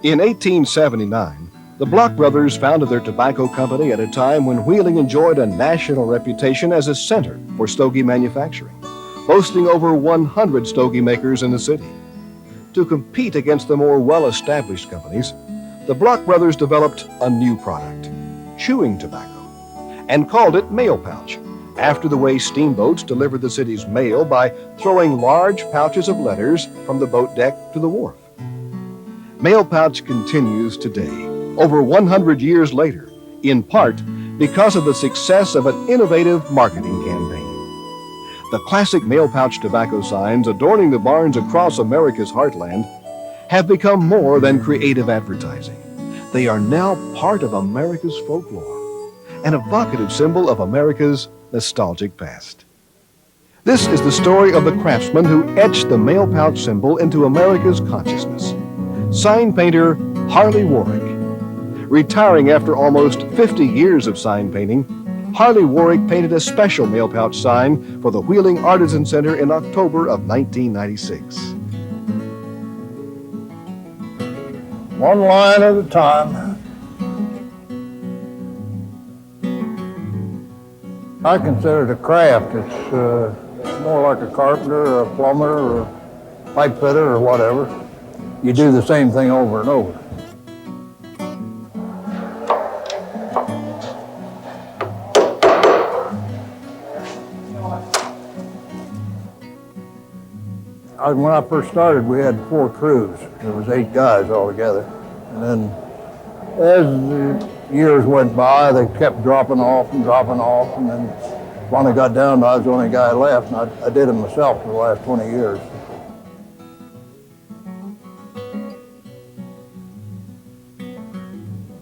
In 1879, the Block brothers founded their tobacco company at a time when Wheeling enjoyed a national reputation as a center for stogie manufacturing, boasting over 100 stogie makers in the city. To compete against the more well-established companies, the Block brothers developed a new product, chewing tobacco, and called it mail pouch, after the way steamboats delivered the city's mail by throwing large pouches of letters from the boat deck to the wharf. Mail pouch continues today, over 100 years later, in part because of the success of an innovative marketing campaign. The classic mail pouch tobacco signs adorning the barns across America's heartland have become more than creative advertising. They are now part of America's folklore, an evocative symbol of America's nostalgic past. This is the story of the craftsman who etched the mail pouch symbol into America's consciousness. Sign painter Harley Warrick. Retiring after almost 50 years of sign painting, Harley Warrick painted a special mail pouch sign for the Wheeling Artisan Center in October of 1996. One line at a time. I consider it a craft. It's more like a carpenter or a plumber or a pipe fitter or whatever. You do the same thing over and over. When I first started, we had 4 crews. There was 8 guys altogether. And then as the years went by, they kept dropping off. And then when I got down, I was the only guy left, and I did it myself for the last 20 years.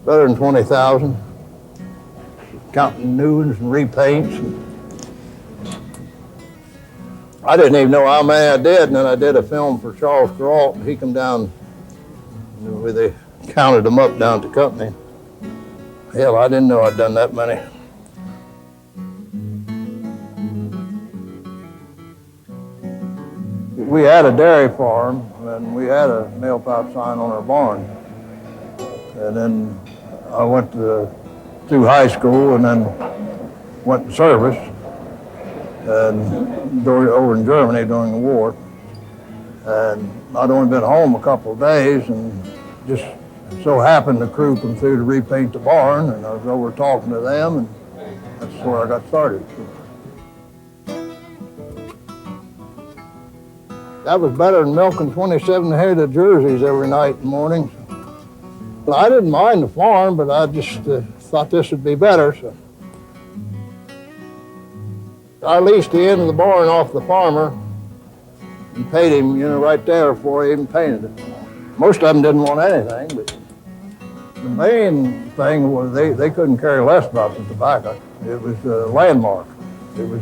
Better than 20,000, counting new ones and repaints. I didn't even know how many I did, and then I did a film for Charles Perrault. He come down, they counted them up down at the company. Hell, I didn't know I'd done that many. We had a dairy farm, and we had a mail pouch sign on our barn. And then I went through high school and then went to service. And over in Germany during the war. And I'd only been home a couple of days, and just so happened the crew come through to repaint the barn, and I was over talking to them, and that's where I got started. That was better than milking 27 head of jerseys every night and morning. I didn't mind the farm, but I just thought this would be better. So I leased the end of the barn off the farmer and paid him, right there before he even painted it. Most of them didn't want anything, but the main thing was they couldn't care less about the tobacco. It was a landmark. It was,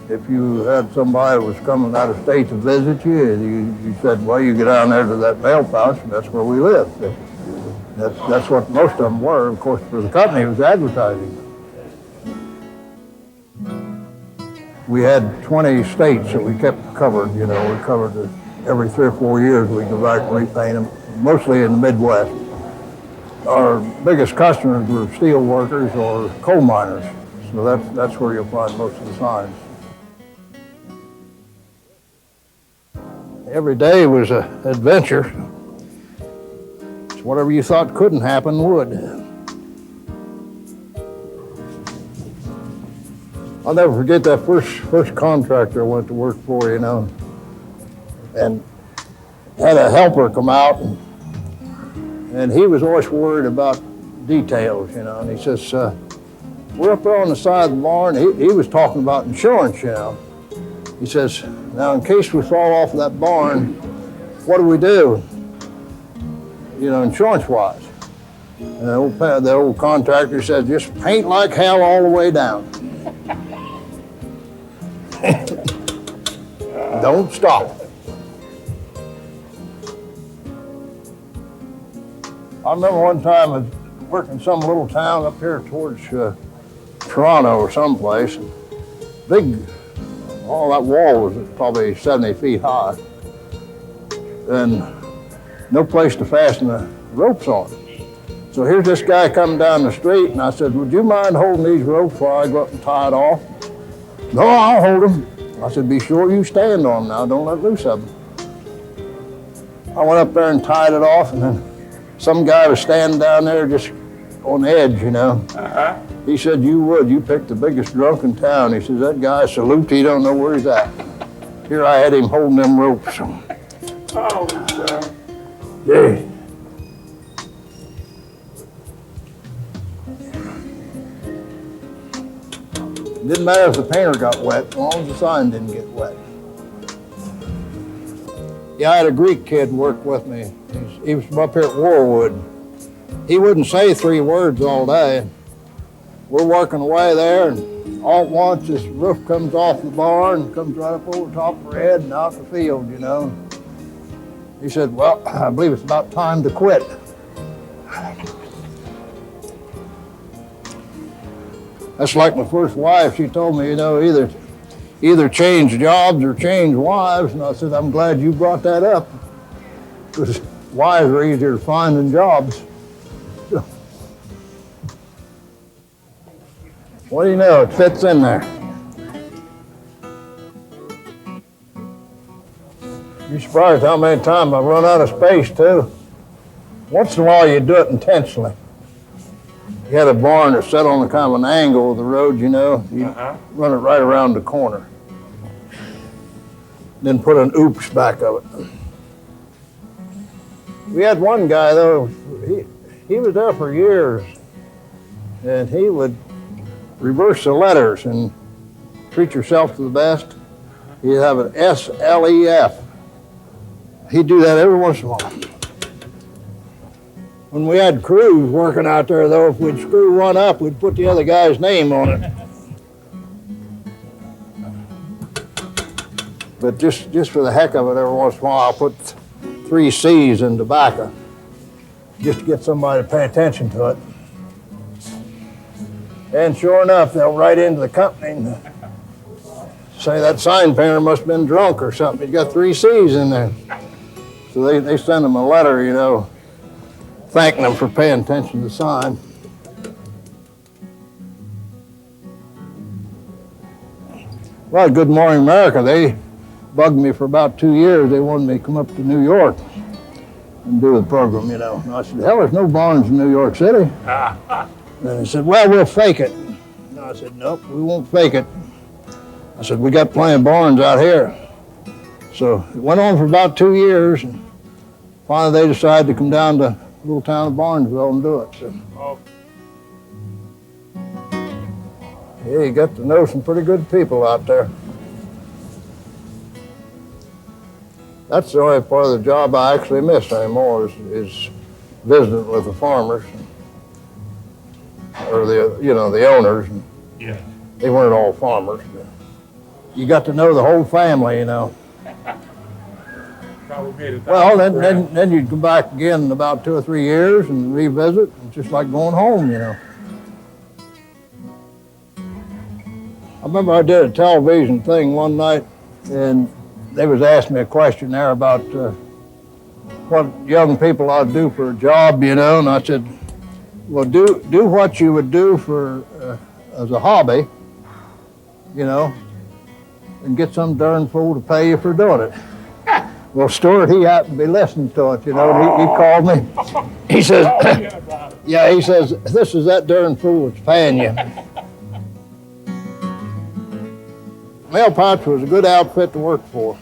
if you had somebody who was coming out of state to visit you, you said, well, you get down there to that mail pouch, and that's where we live. That's what most of them were. Of course, for the company, it was advertising. We had 20 states that we kept covered, we covered it every 3 or 4 years. We go back and repaint them, mostly in the Midwest. Our biggest customers were steel workers or coal miners, so that's where you'll find most of the signs. Every day was an adventure. Whatever you thought couldn't happen would. I'll never forget that first contractor I went to work for, and had a helper come out, and he was always worried about details, and he says, we're up there on the side of the barn. He was talking about insurance, He says, now in case we fall off of that barn, what do we do, insurance-wise? And the old contractor said, just paint like hell all the way down. Don't stop. I remember one time I was working in some little town up here towards Toronto or someplace. That wall was probably 70 feet high. And no place to fasten the ropes on it. So here's this guy coming down the street, and I said, would you mind holding these ropes while I go up and tie it off? No, I'll hold them. I said, be sure you stand on them now, don't let loose of them. I went up there and tied it off, and then some guy was standing down there just on the edge, you know. He said, you picked the biggest drunk in town. He says, that guy salute, he don't know where he's at. Here I had him holding them ropes. Oh, sir. Yeah. Didn't matter if the painter got wet, as long as the sign didn't get wet. Yeah, I had a Greek kid work with me. He was from up here at Warwood. He wouldn't say 3 words all day. We're working away there, and all at once this roof comes off the barn, comes right up over the top of our head and out the field, you know. He said, well, I believe it's about time to quit. That's like my first wife. She told me, you know, either change jobs or change wives. And I said, I'm glad you brought that up, because wives are easier to find than jobs. What do you know? It fits in there. You're surprised how many times I've run out of space, too. Once in a while, you do it intentionally. You had a barn that's set on a kind of an angle of the road, you know. You run it right around the corner. Then put an oops back of it. We had one guy, though, he was there for years, and he would reverse the letters and treat yourself to the best. He'd have an S-L-E-F. He'd do that every once in a while. When we had crews working out there, though, if we'd screw one up, we'd put the other guy's name on it. But just for the heck of it, every once in a while, I'll put 3 C's in tobacco, just to get somebody to pay attention to it. And sure enough, they'll write into the company and say that sign painter must have been drunk or something. He's got 3 C's in there. So they send them a letter, you know, thanking them for paying attention to the sign. Well, Good Morning America, they bugged me for about 2 years. They wanted me to come up to New York and do the program, you know. And I said, hell, there's no barns in New York City. And they said, well, we'll fake it. And I said, nope, we won't fake it. I said, we got plenty of barns out here. So it went on for about 2 years, and finally they decided to come down to the little town of Barnesville and do it. So, yeah, you got to know some pretty good people out there. That's the only part of the job I actually miss anymore is visiting with the farmers. Or the owners. Yeah. They weren't all farmers. You got to know the whole family, you know. Probably made it. Well, then you'd come back again in about 2 or 3 years and revisit. It's just like going home, you know. I remember I did a television thing one night, and they was asking me a question there about what young people ought to do for a job, you know, and I said, well, do what you would do for as a hobby, you know, and get some darn fool to pay you for doing it. Well, Stuart, he happened to be listening to it, you know, and he called me. He says, yeah, he says, this is that darn fool that's paying you. Mail Pouch was a good outfit to work for.